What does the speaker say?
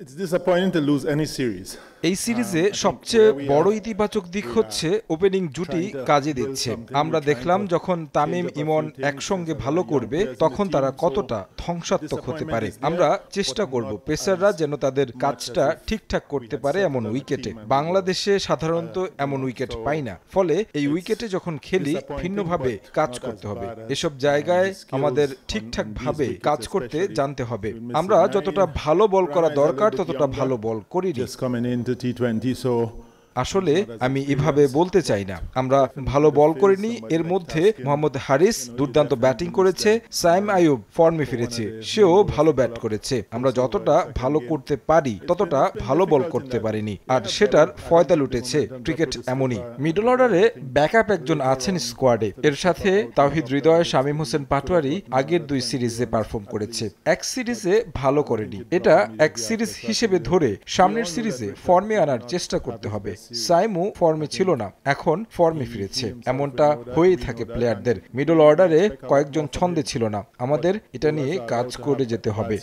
It's disappointing to lose any series. এই সিরিজে সবচেয়ে বড় ইতিবাচক দিক হচ্ছে ওপেনিং জুটি কাজে দিচ্ছে। আমরা দেখলাম যখন তামিম ইমন একসঙ্গে ভালো করবে তখন তারা কতটা ধ্বংসাত্মক হতে পারে। আমরা চেষ্টা করব পেসাররা যেন তাদের কাজটা ঠিকঠাক করতে পারে এমন উইকেটে। বাংলাদেশে সাধারণত এমন উইকেট পাই না, ফলে এই উইকেটে যখন খেলি ভিন্নভাবে কাজ করতে হবে। এসব জায়গায় আমাদের ঠিকঠাকভাবে কাজ করতে জানতে হবে। আমরা যতটা ভালো বল করা দরকার ততটা ভালো বল করিনি। আসলে আমি এভাবে বলতে চাই না, আমরা ভালো বল করিনি। এর মধ্যে মোহাম্মদ হারিস দুর্দান্ত ব্যাটিং করেছে, সাইম আইয়ুব ফর্মে ফিরেছে, সেও ভালো ব্যাট করেছে। আমরা যতটা ভালো করতে পারি ততটা ভালো বল করতে পারিনি, আর সেটার ফয়দা লুটেছে। ক্রিকেট এমনই। মিডল অর্ডারে ব্যাকআপ একজন আছেন স্কোয়াডে। এর সাথে তাওহিদ হৃদয়, শামীম হোসেন পাটোয়ারি আগের 2 সিরিজে পারফর্ম করেছে। এক সিরিজে ভালো করেনি, এটা এক সিরিজ হিসেবে ধরে সামনের সিরিজে ফর্মে আনার চেষ্টা করতে হবে। সাইমু ফর্মে ছিল না, এখন ফর্মে ফিরেছে। এমনটা হয়েই থাকে প্লেয়ারদের। মিডল অর্ডারে কয়েকজন ছন্দে ছিল না, আমাদের এটা নিয়ে কাজ করে যেতে হবে।